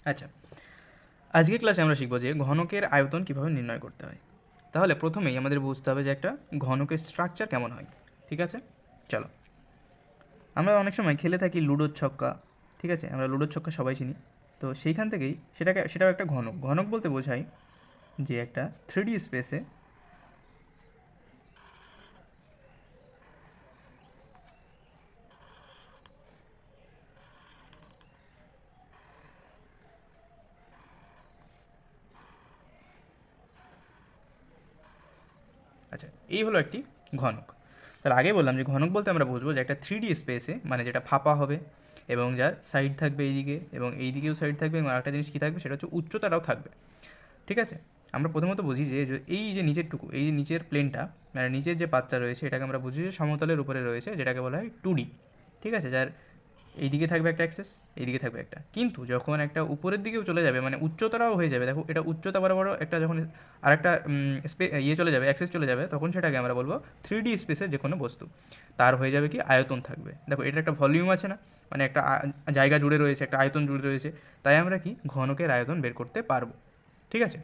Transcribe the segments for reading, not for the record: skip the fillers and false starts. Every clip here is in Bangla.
আচ্ছা, আজকের ক্লাসে আমরা শিখব যে ঘনকের আয়তন কীভাবে নির্ণয় করতে হয়। তাহলে প্রথমেই আমাদের বুঝতে হবে যে একটা ঘনকের স্ট্রাকচার কেমন হয়। ঠিক আছে, চলো। আমরা অনেক সময় খেলে থাকি লুডোর ছক্কা। ঠিক আছে, আমরা লুডোর ছক্কা সবাই চিনি। তো সেইখান থেকেই সেটাও একটা ঘনক। ঘনক বলতে বোঝায় যে একটা 3D স্পেসে আচ্ছা, এই হলো একটি ঘনক। তাহলে আগে বললাম যে ঘনক বলতে আমরা বুঝবো যে একটা 3D স্পেসে, মানে যেটা ফাঁপা হবে এবং যার সাইড থাকবে এইদিকে এবং এই দিকেও সাইড থাকবে এবং আরেকটা জিনিস কী থাকবে সেটা হচ্ছে উচ্চতাটাও থাকবে। ঠিক আছে, আমরা প্রথমত বুঝি যে এই যে নিচেরটুকু, এই যে নিচের প্লেনটা, মানে নিচের যে পাতটা রয়েছে এটাকে আমরা বুঝি যে সমতলের উপরে রয়েছে, যেটাকে বলা হয় 2D। ঠিক আছে, যার এইদিকে থাকবে একটা অ্যাক্সেস, এইদিকে থাকবে একটা। কিন্তু যখন একটা উপরের দিকেও চলে যাবে, মানে উচ্চতাটাও হয়ে যাবে, দেখো এটা উচ্চতা বরাবর একটা যখন আরেকটা চলে যাবে, অ্যাক্সেস চলে যাবে, তখন সেটাকে আমরা বলবো 3D স্পেসের যে কোনো বস্তু। তার হয়ে যাবে কি আয়তন থাকবে। দেখো এটা একটা ভলিউম আছে না, মানে একটা জায়গা জুড়ে রয়েছে, একটা আয়তন জুড়ে রয়েছে, তাই আমরা কি ঘনকের আয়তন বের করতে পারবো। ঠিক আছে,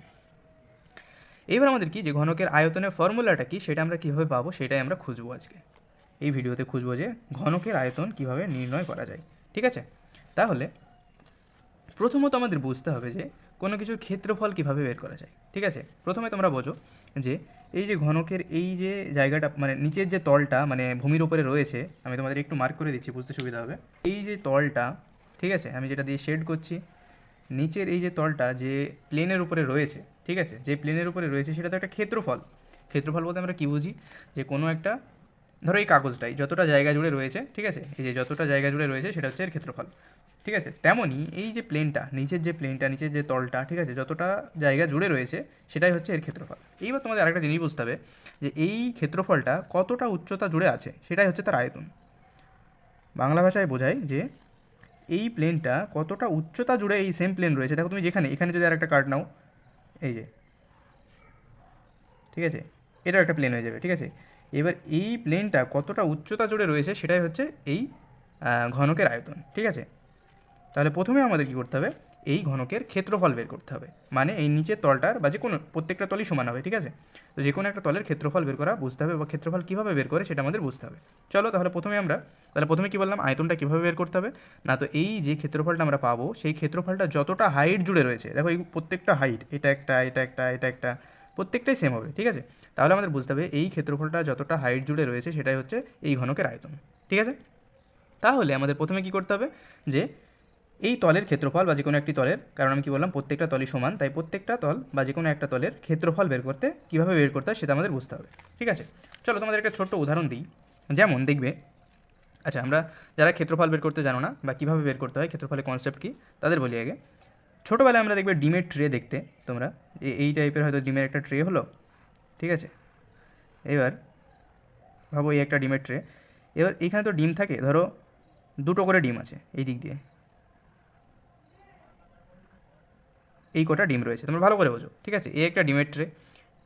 এবার আমাদের কি যে ঘনকের আয়তনের ফর্মুলাটা কি সেটা আমরা কীভাবে পাবো সেটাই আমরা খুঁজবো আজকে। এই ভিডিওতে খুঁজবো যে ঘনকের আয়তন কীভাবে নির্ণয় করা যায়। ঠিক আছে, তাহলে প্রথমত আমাদের বুঝতে হবে যে কোনো কিছুর ক্ষেত্রফল কীভাবে বের করা যায়। ঠিক আছে, প্রথমে তোমরা বোঝো যে এই যে ঘনকের এই যে জায়গাটা, মানে নিচের যে তলটা, মানে ভূমির উপরে রয়েছে, আমি তোমাদের একটু মার্ক করে দিচ্ছি, বুঝতে সুবিধা হবে। এই যে তলটা, ঠিক আছে, আমি যেটা দিয়ে শেড করছি, নিচের এই যে তলটা যে প্লেনের উপরে রয়েছে, ঠিক আছে, যে প্লেনের উপরে রয়েছে সেটা তো একটা ক্ষেত্রফল। ক্ষেত্রফল বলতে আমরা কী বুঝি, যে কোনো একটা, ধরো এই কাগজটাই যতটা জায়গা জুড়ে রয়েছে, ঠিক আছে, এই যে যতটা জায়গা জুড়ে রয়েছে সেটা হচ্ছে এর ক্ষেত্রফল। ঠিক আছে, তেমনই এই যে প্লেনটা, নিচের যে প্লেনটা, নিচের যে তলটা, ঠিক আছে, যতটা জায়গা জুড়ে রয়েছে সেটাই হচ্ছে এর ক্ষেত্রফল। এইবার তোমাদের আরেকটা জিনিস বুঝতে হবে যে এই ক্ষেত্রফলটা কতটা উচ্চতা জুড়ে আছে সেটাই হচ্ছে তার আয়তন। বাংলা ভাষায় বোঝায় যে এই প্লেনটা কতটা উচ্চতা জুড়ে, এই সেম প্লেন রয়েছে, দেখো তুমি যেখানে, এখানে যদি আরেকটা কার্ড নাও, এই যে, ঠিক আছে, এটাও একটা প্লেন হয়ে যাবে। ঠিক আছে, এবার এই প্লেনটা কতটা উচ্চতা জুড়ে রয়েছে সেটাই হচ্ছে এই ঘনকের আয়তন। ঠিক আছে, তাহলে প্রথমে আমাদের কী করতে হবে, এই ঘনকের ক্ষেত্রফল বের করতে হবে। মানে এই নিচের তলটার, বা যে কোনো প্রত্যেকটা তলই সমান হবে। ঠিক আছে, তো যে কোনো একটা তলের ক্ষেত্রফল বের করা বুঝতে হবে, বা ক্ষেত্রফল কীভাবে বের করে সেটা আমাদের বুঝতে হবে। চলো তাহলে প্রথমে কী বললাম, আয়তনটা কীভাবে বের করতে হবে না, তো এই যে ক্ষেত্রফলটা আমরা পাবো সেই ক্ষেত্রফলটা যতটা হাইট জুড়ে রয়েছে, দেখো এই প্রত্যেকটা হাইট, এটা একটা, এটা একটা, এটা একটা, প্রত্যেকটাই সেম হবে। ঠিক আছে, তাহলে আমাদের বুঝতে হবে এই ক্ষেত্রফলটা যতটা হাইট জুড়ে রয়েছে সেটাই হচ্ছে এই ঘনকের আয়তন। ঠিক আছে, তাহলে আমাদের প্রথমে কী করতে হবে, যে এই তলের ক্ষেত্রফল, বা যে কোনো একটি তলের, কারণ আমি কি বললাম প্রত্যেকটা তলই সমান, তাই প্রত্যেকটা তল বা যে কোনো একটা তলের ক্ষেত্রফল বের করতে কীভাবে বের করতে হয় সেটা আমাদের বুঝতে হবে। ঠিক আছে, চলো তোমাদের একটা ছোট্ট উদাহরণ দিই। যেমন দেখবে, আচ্ছা, আমরা যারা ক্ষেত্রফল বের করতে জানো না বা কীভাবে বের করতে হয়, ক্ষেত্রফলের কনসেপ্ট কী, তাদের বলি আগে। ছোটোবেলায় আমরা দেখবে ডিমের ট্রে দেখতে তোমরা, এই টাইপের হয়তো ডিমের একটা ট্রে হলো। ঠিক আছে, এবার ভাবো এই একটা ডিমের ট্রে, এবার এইখানে তো ডিম থাকে, ধরো দুটো করে ডিম আছে এই দিক দিয়ে, এই কটা ডিম রয়েছে, তোমরা ভালো করে বোঝো। ঠিক আছে, এই একটা ডিমের ট্রে,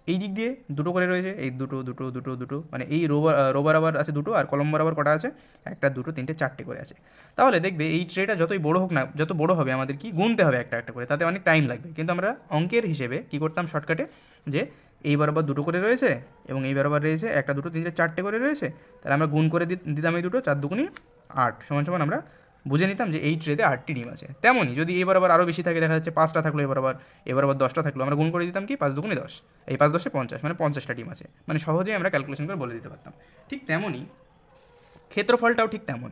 এই দিক দিয়ে দুটো করে রয়েছে, এই দুটো দুটো দুটো দুটো, মানে এই রো বরাবর আছে দুটো, আর কলম বরাবর কটা আছে, একটা, দুটো, তিনটে, চারটে করে আছে। তাহলে দেখবে এই ট্রেটা যতই বড় হোক না, যত বড় হবে আমাদের কি গুনতে হবে একটা একটা করে, তাতে অনেক টাইম লাগবে। কিন্তু আমরা অঙ্কের হিসেবে কী করতাম শর্টকাটে, যে এই বরাবর দুটো করে রয়েছে এবং এই বরাবর রয়েছে একটা, দুটো, তিনটে, চারটে করে রয়েছে, তাহলে আমরা গুণ করে দিতাম এই দুটো, 4 দুগুণি 8 সমান সমান আমরা বুঝে নিতাম যে এই ট্রেতে 8টি ডিম আছে। তেমনই যদি এই বরাবর আরও বেশি থাকে, দেখা যাচ্ছে 5টা থাকলো, এবার আবার 10টা থাকলো, আমরা গুণ করে দিতাম কি 5 দুগুণে 10, এই 5 10 50, মানে 50টা ডিম আছে, মানে সহজেই আমরা ক্যালকুলেশন করে বলে দিতে পারতাম। ঠিক তেমনই ক্ষেত্রফলটাও ঠিক তেমন।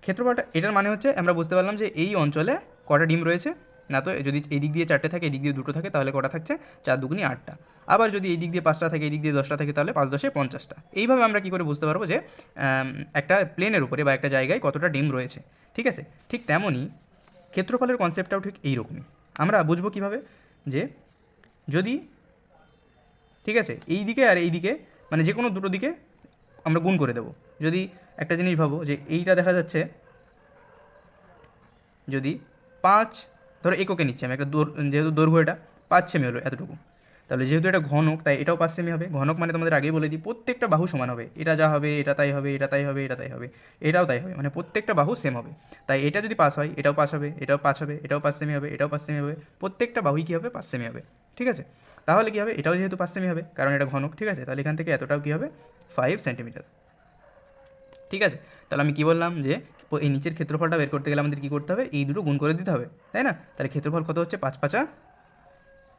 ক্ষেত্রফলটা, এটার মানে হচ্ছে আমরা বুঝতে পারলাম যে এই অঞ্চলে কটা ডিম রয়েছে, না তো যদি এই দিক দিয়ে 4টে থাকে, এই দিক দিয়ে 2টো থাকে, তাহলে কটা থাকছে 4 দুগুণি 8টা। আবার যদি এই দিক দিয়ে 5টা থাকে, এই দিক দিয়ে 10টা থাকে, তাহলে 5 10 50টা। এইভাবে আমরা কী করে বুঝতে পারবো যে একটা প্লেনের উপরে বা একটা জায়গায় কতটা ডিম রয়েছে। ঠিক আছে, ঠিক তেমনই ক্ষেত্রফলের কনসেপ্টটাও ঠিক এইরকমই। আমরা বুঝবো কীভাবে, যে যদি, ঠিক আছে, এই দিকে আর এই দিকে, মানে যে কোনো দুটো দিকে আমরা গুণ করে দেবো। যদি একটা জিনিস ভাবো যে এইটা দেখা যাচ্ছে, যদি 5, ধরো এককে নিচ্ছি আমি, একটা যেহেতু দৈর্ঘ্য এটা 5 সেমি হলো এতটুকু, তাহলে যেহেতু এটা ঘনক তাই এটাও 5 সেমি হবে। ঘনক মানে তোমাদের আগেই বলে দিই প্রত্যেকটা বাহু সমান হবে, এটা যা হবে এটা তাই হবে, এটা তাই হবে, এটা তাই হবে, এটাও তাই হবে, মানে প্রত্যেকটা বাহু সেম হবে। তাই এটা যদি 5 হয় এটাও 5 হবে, এটাও 5 হবে, এটাও 5 সেমি হবে, এটাও 5 সেমি হবে, প্রত্যেকটা বাহুই কী হবে 5 সেমি হবে। ঠিক আছে, তাহলে কী হবে এটাও যেহেতু 5 সেমি হবে কারণ এটা ঘনক। ঠিক আছে, তাহলে এখান থেকে এতটাও কী হবে 5 সেন্টিমিটার। ঠিক আছে, তাহলে আমি কী বললাম যে এই নিচের ক্ষেত্রফলটা বের করতে গেলে আমাদের কী করতে হবে, এই দুটো গুণ করে দিতে হবে, তাই না? তাহলে ক্ষেত্রফল কত হচ্ছে 5 5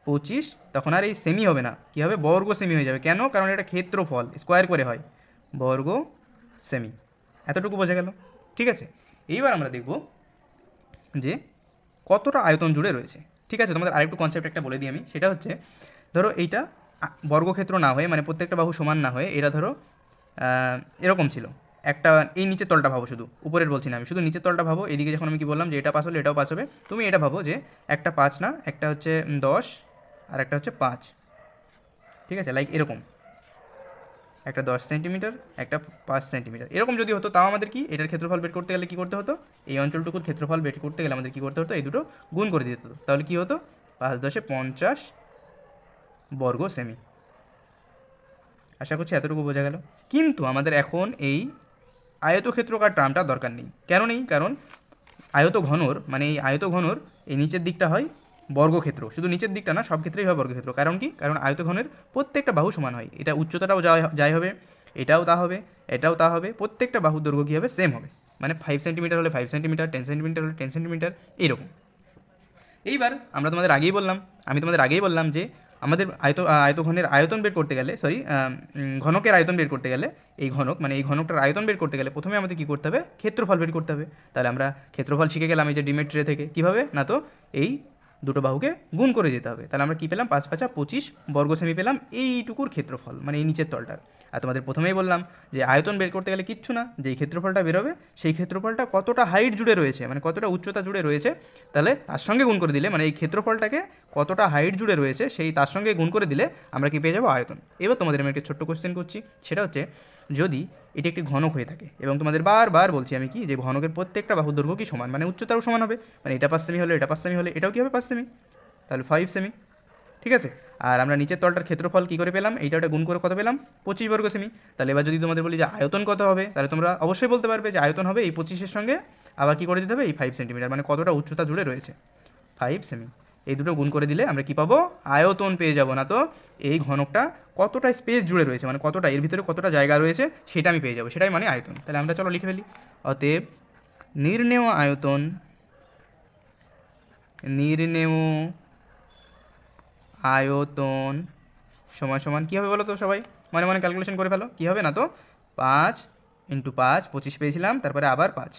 25, তখন আর এই সেমি হবে না, কী হবে বর্গ সেমি হয়ে যাবে। কেন? কারণ এটা ক্ষেত্রফল স্কোয়ার করে হয়, বর্গ সেমি। এতটুকু বোঝা গেল। ঠিক আছে, এইবার আমরা দেখব যে কতটা আয়তন জুড়ে রয়েছে। ঠিক আছে, তোমাদের আরেকটু কনসেপ্ট একটা বলে দিই আমি, সেটা হচ্ছে ধরো এইটা বর্গক্ষেত্র না হয়ে মানে প্রত্যেকটা বাহু সমান না হয়ে এটা ধরো এরকম ছিল একটা, এই নিচের তলটা ভাবো, শুধু উপরের বলছি না আমি, শুধু নিচের তলটা ভাবো। এদিকে যখন আমি কি বললাম যে এটা পাস হলে এটাও পাস হবে, তুমি এটা ভাবো যে একটা 5 না, একটা হচ্ছে 10 আর একটা হচ্ছে 5। ঠিক আছে, লাইক এরকম একটা 10 সেন্টিমিটার একটা 5 সেন্টিমিটার এরকম যদি হতো, তাও আমাদের কি এটার ক্ষেত্রফল বের করতে গেলে কী করতে হতো, এই অঞ্চলটুকুর ক্ষেত্রফল বের করতে গেলে আমাদের কী করতে হতো, এই দুটো গুণ করে দিতে হতো। তাহলে কী হতো 5 10 50 বর্গ সেমি। আশা করছি এতটুকু বোঝা গেল। কিন্তু আমাদের এখন এই আয়তক্ষেত্রকার টার্মটা দরকার নেই। কেন নেই? কারণ আয়তঘনর মানে এই আয়তঘনর এই নিচের দিকটা হয় বর্গক্ষেত্র, শুধু নিচের দিকটা না, সব ক্ষেত্রেই হয় বর্গক্ষেত্র। কারণ কি? কারণ আয়তঘনের প্রত্যেকটা বাহু সমান হয়, এটা উচ্চতাটাও যাই হবে, এটাও তা হবে, এটাও তা হবে, প্রত্যেকটা বাহুর দৈর্ঘ্য কী হবে সেম হবে। মানে 5 সেন্টিমিটার হলে 5 সেন্টিমিটার, 10 সেন্টিমিটার হলে 10 সেন্টিমিটার, এইরকম। এইবার আমি তোমাদের আগেই বললাম যে আমাদের আয়তঘনের আয়তন বের করতে গেলে, ঘনকের আয়তন বের করতে গেলে, এই ঘনক মানে এই ঘনকটার আয়তন বের করতে গেলে প্রথমে আমাদের কী করতে হবে, ক্ষেত্রফল বের করতে হবে। তাহলে আমরা ক্ষেত্রফল শিখে গেলাম এই যে ডিমের ট্রে থেকে। কীভাবে না, তো এই দুটো বাহুকে গুণ করে দিতে হবে। তাহলে আমরা কী পেলাম 5 5 25 বর্গ সেমি পেলাম এইটুকুর ক্ষেত্রফল, মানে এই নিচের তলটার। আর তোমাদের প্রথমেই বললাম যে আয়তন বের করতে গেলে কিচ্ছু না, যেই ক্ষেত্রফলটা বেরোবে সেই ক্ষেত্রফলটা কতটা হাইট জুড়ে রয়েছে, মানে কতটা উচ্চতা জুড়ে রয়েছে, তাহলে তার সঙ্গে গুণ করে দিলে, মানে এই ক্ষেত্রফলটাকে কতটা হাইট জুড়ে রয়েছে সেই তার সঙ্গে গুণ করে দিলে আমরা কি পেয়ে যাবো আয়তন। এবার তোমাদের আমি একটা ছোট্ট কোশ্চেন করছি, সেটা হচ্ছে যদি এটি একটি ঘনক হয়ে থাকে এবং তোমাদের বারবার বলছি আমি কি, যে ঘনকের প্রত্যেকটা বাহুর দৈর্ঘ্য কি সমান, মানে উচ্চতাও সমান হবে, মানে এটা 5 সেমি হলে এটা 5 সেমি হলে এটাও কি হবে 5 সেমি, তাহলে 5 সেমি। ঠিক আছে, আর আমরা নিচের তলটার ক্ষেত্রফল কী করে পেলাম, এইটা ওটা গুণ করে কত পেলাম 25 বর্গ সেমি। তাহলে এবার যদি তোমাদের বলি যে আয়তন কত হবে, তাহলে তোমরা অবশ্যই বলতে পারবে যে আয়তন হবে এই 25-এর সঙ্গে আবার কী করে দিতে হবে এই 5 সেন্টিমিটার, মানে কতটা উচ্চতা জুড়ে রয়েছে 5 সেমি। এই দুটো গুণ করে দিলে আমরা কী পাবো, আয়তন পেয়ে যাব। না তো এই ঘনকটা কতটা স্পেস জুড়ে রয়েছে, মানে কতটা এর ভিতরে কতটা জায়গা রয়েছে সেটা আমি পেয়ে যাবো, সেটাই মানে আয়তন। তাহলে আমরা চলো লিখে ফেলি। অতএব নির্ণেয় আয়তন সমান সমান কী হবে বলো তো সবাই, মানে মানে ক্যালকুলেশন করে ফেলো। কী হবে না তো 5 × 5 25 পেয়েছিলাম, তারপরে আবার 5,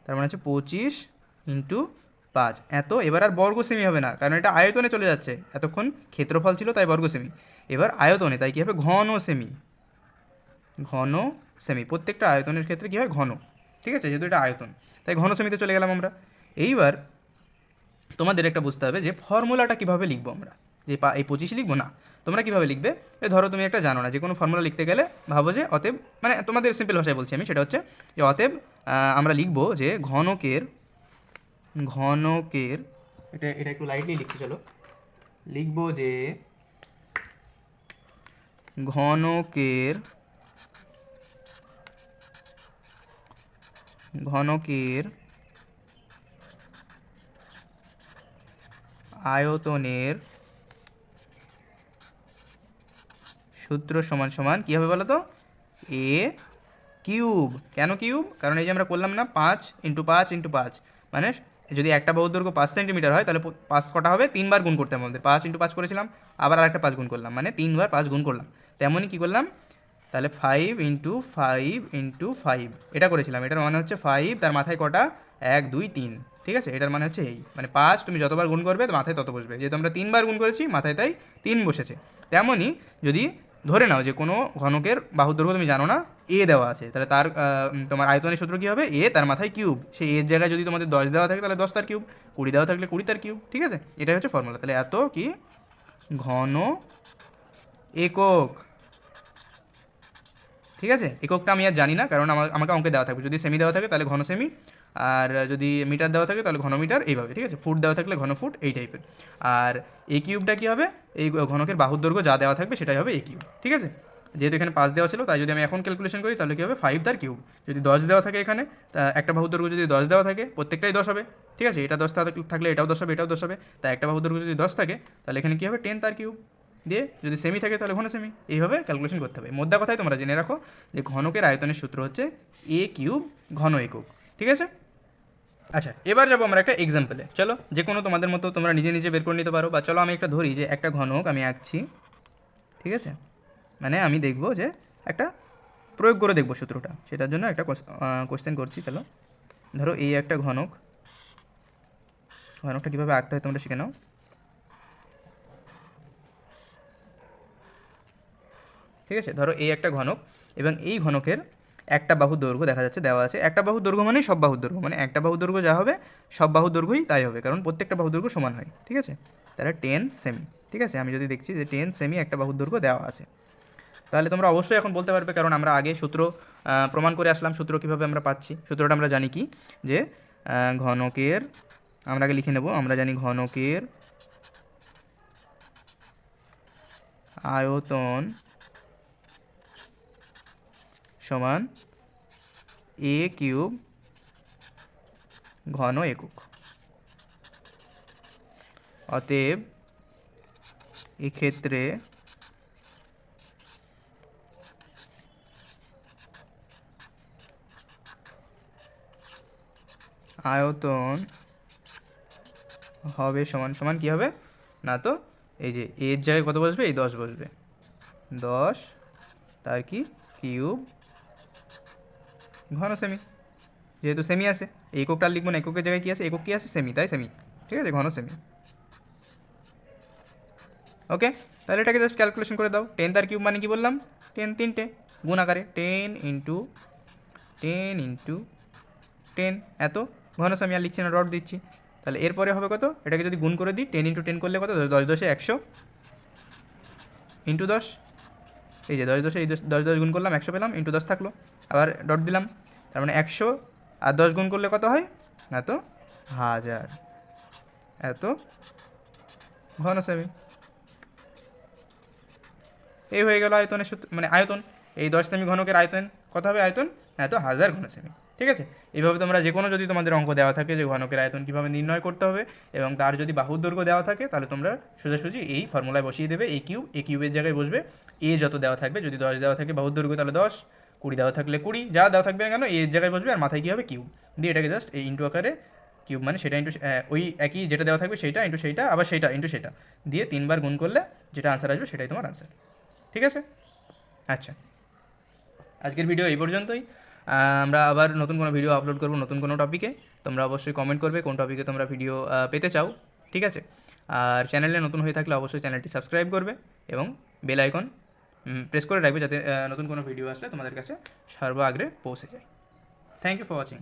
তার মানে হচ্ছে 25 × 5 এত। এবার আর বর্গ সেমি হবে না, কারণ এটা আয়তনে চলে যাচ্ছে, এতক্ষণ ক্ষেত্রফল ছিল তাই বর্গ সেমি, এবার আয়তনে, তাই কী হবে ঘন সেমি। প্রত্যেকটা আয়তনের ক্ষেত্রে কী হয় ঘন। ঠিক আছে, যেহেতু এটা আয়তন তাই ঘন সেমিতে চলে গেলাম আমরা। এইবার তোমাদের একটা বুঝতে হবে যে ফর্মুলাটা কীভাবে লিখবো আমরা, যে এই 25 লিখবো না, তোমরা কীভাবে লিখবে। ধরো তুমি একটা জানো না, যে কোনো ফর্মুলা লিখতে গেলে ভাবো যে অতএব, মানে তোমাদের সিম্পল ভাষায় বলছি আমি, সেটা হচ্ছে যে অতএব আমরা লিখবো যে ঘনকের এটা এটা একটু লাইটলি লিখতে চলো, লিখবো যে ঘনকের আয়তনের সূত্র সমান সমান কী হবে বলো তো, a কিউব। কেন কিউব? কারণ এই যে আমরা করলাম না 5 × 5 × 5, মানে যদি একটা বাহুর দৈর্ঘ্য 5 সেন্টিমিটার হয় তাহলে 5 কটা হবে, 3 বার গুণ করতে হবে আমাদের। 5 × 5 করেছিলাম, আবার আরেকটা 5 গুণ করলাম, মানে 3 বার 5 গুণ করলাম। তেমনই কী করলাম, তাহলে 5 × 5 × 5 এটা করেছিলাম। এটার মানে হচ্ছে 5, তার মাথায় কটা 1 2 3। ঠিক আছে, এটার মানে হচ্ছে এই, মানে 5 তুমি যতবার গুণ করবে মাথায় তত বসবে, যেহেতু আমরা 3 বার গুণ করেছি মাথায় তাই 3 বসেছে। তেমনই যদি ধরে নাও যে কোনো ঘনকের বাহুর দৈর্ঘ্য তুমি জানো না, এ দেওয়া আছে, তাহলে তার তোমার আয়তনের সূত্র কী হবে, এ তার মাথায় কিউব। সেই এর জায়গায় যদি তোমাদের 10 দেওয়া থাকে তাহলে 10 তার কিউব, 20 দেওয়া থাকলে 20 তার কিউব। ঠিক আছে, এটাই হচ্ছে ফর্মুলা। তাহলে এত কি ঘন একক। ঠিক আছে, এককটা আমি আর জানি না, কারণ আমাকে অঙ্কে দেওয়া থাকবে, যদি সেমি দেওয়া থাকে তাহলে ঘন সেমি, আর যদি মিটার দেওয়া থাকে তাহলে ঘনমিটার এইভাবে, ঠিক আছে। ফুট দেওয়া থাকলে ঘনফুট এই টাইপের। আর এ কিউবটা কী হবে, এই ঘনকের বাহুর দৈর্ঘ্য যা দেওয়া থাকবে সেটাই হবে এ কিউব, ঠিক আছে। যেহেতু এখানে 5 দেওয়া ছিল, তাই যদি আমি এখন ক্যালকুলেশন করি তাহলে কী হবে 5 তার কিউব। যদি 10 দেওয়া থাকে এখানে, একটা বাহুর দৈর্ঘ্য যদি 10 দেওয়া থাকে প্রত্যেকটাই 10 হবে, ঠিক আছে। এটা 10 থাকলে এটাও 10 হবে, এটাও 10 হবে। তাই একটা বাহুর দৈর্ঘ্য যদি 10 থাকে তাহলে এখানে কী হবে 10 তার কিউব দিয়ে, যদি সেমি থাকে তাহলে ঘন সেমি, এইভাবে ক্যালকুলেশন করতে হবে। মোদ্দা কথাই তোমরা জেনে রাখো যে ঘনকের আয়তনের সূত্র হচ্ছে এ কিউব ঘন একক, ঠিক আছে। আচ্ছা, এবার যাবো আমরা একটা এক্সাম্পলে। চলো, যে কোনো তোমাদের মতো তোমরা নিজে নিজে বের করে নিতে পারো, বা চলো আমি একটা ধরি যে একটা ঘনক আমি আঁকছি, ঠিক আছে। মানে আমি দেখবো যে একটা প্রয়োগ করে দেখবো সূত্রটা, সেটার জন্য একটা কোশ্চেন করছি। চলো, ধরো এই একটা ঘনক, ঘনকটা কীভাবে আঁকতে হয় তোমরা শিখে নাও। ঠিক আছে, ধরো এই একটা ঘনক, এবং এই ঘনকের একটা বাহুর দৈর্ঘ্য দেখা যাচ্ছে দেওয়া আছে। একটা বাহুর দৈর্ঘ্য মানেই সব বাহুর দৈর্ঘ্য, মানে একটা বাহুর দৈর্ঘ্য যা হবে সব বাহুর দৈর্ঘ্যই তাই হবে, কারণ প্রত্যেকটা বাহুর দৈর্ঘ্য সমান হয়, ঠিক আছে। তাহলে 10 সেমি, ঠিক আছে। আমি যদি দেখছি যে 10 সেমি একটা বাহুর দৈর্ঘ্য দেওয়া আছে, তাহলে তোমরা অবশ্যই এখন বলতে পারবে, কারণ আমরা আগে সূত্র প্রমাণ করে আসলাম। সূত্র কীভাবে আমরা পাচ্ছি, সূত্রটা আমরা জানি কি, যে ঘনকের, আমরা আগে লিখে নেব, আমরা জানি ঘনকের আয়তন সমান এ কিউব ঘন একক। অতএব এক্ষেত্রে আয়তন হবে সমান সমান কী হবে না, তো এই যে এর জায়গায় কত বসবে, এই 10 বসবে, 10 তার কি কিউব ঘন সেমি। যেহেতু সেমি আছে, এককটা লিখবো না, এককের জায়গায় কী আছে, একক কী আছে, সেমি, তাই সেমি, ঠিক আছে, ঘন সেমি। ওকে, তাহলে এটাকে জাস্ট ক্যালকুলেশন করে দাও। 10 তার কিউব মানে কি বললাম, 10 তিনটে গুণ আকারে, 10 ইন্টু 10 এত ঘন সেমি। আর লিখছি না, ডট দিচ্ছি। তাহলে এরপরে হবে কত, এটাকে যদি গুণ করে দিই, 10 ইন্টু 10 করলে কত, 10 10 100 ইন্টু 10, এই যে 10 10 এই 10 10 গুণ করলাম 100 পেলাম, ইন্টু 10 থাকলো, আবার ডট দিলাম। তার মানে 100 আর 10 গুণ করলে কত হয়, এত 1000, এত ঘন সেমি। এই হয়ে গেল আয়তনের সূত্র, মানে আয়তন। এই 10 সেমি ঘনকের আয়তন কত হবে, আয়তন এত 1000 ঘন সেমি, ঠিক আছে। এইভাবে তোমরা যে কোনো, যদি তোমাদের অঙ্ক দেওয়া থাকে যে ঘনকের আয়তন কীভাবে নির্ণয় করতে হবে, এবং তার যদি বাহুর দৈর্ঘ্য দেওয়া থাকে, তাহলে তোমরা সোজাসুজি এই ফর্মুলায় বসিয়ে দেবে। এই কিউব, এই কিউবের জায়গায় বসবে এ যত দেওয়া থাকবে, যদি 10 দেওয়া থাকে বাহুর দৈর্ঘ্য তাহলে 10, 20 দেওয়া থাকলে 20, যা দেওয়া থাকবে না কেন এর জায়গায় বসবে, আর মাথায় কী হবে কিউব দিয়ে, এটাকে জাস্ট এই ইন্টু আকারে, কিউব মানে সেটা ইন্টু ওই একই যেটা দেওয়া থাকবে সেইটা ইন্টু সেইটা, আবার সেইটা ইন্টু সেটা দিয়ে 3বার গুণ করলে যেটা আনসার আসবে সেটাই তোমার আনসার, ঠিক আছে। আচ্ছা, আজকের ভিডিও এই পর্যন্তই। আমরা আবার নতুন কোনো ভিডিও আপলোড করব নতুন কোনো টপিকে। তোমরা অবশ্যই কমেন্ট করবে কোন টপিকে তোমরা ভিডিও পেতে চাও, ঠিক আছে। আর চ্যানেলে নতুন হয়ে থাকলে অবশ্যই চ্যানেলটি সাবস্ক্রাইব করবে এবং বেল আইকন প্রেস করে রাখবে, যাতে নতুন কোনো ভিডিও আসলে তোমাদের কাছে সর্বাগ্রে পৌঁছে যায়। Thank you for watching.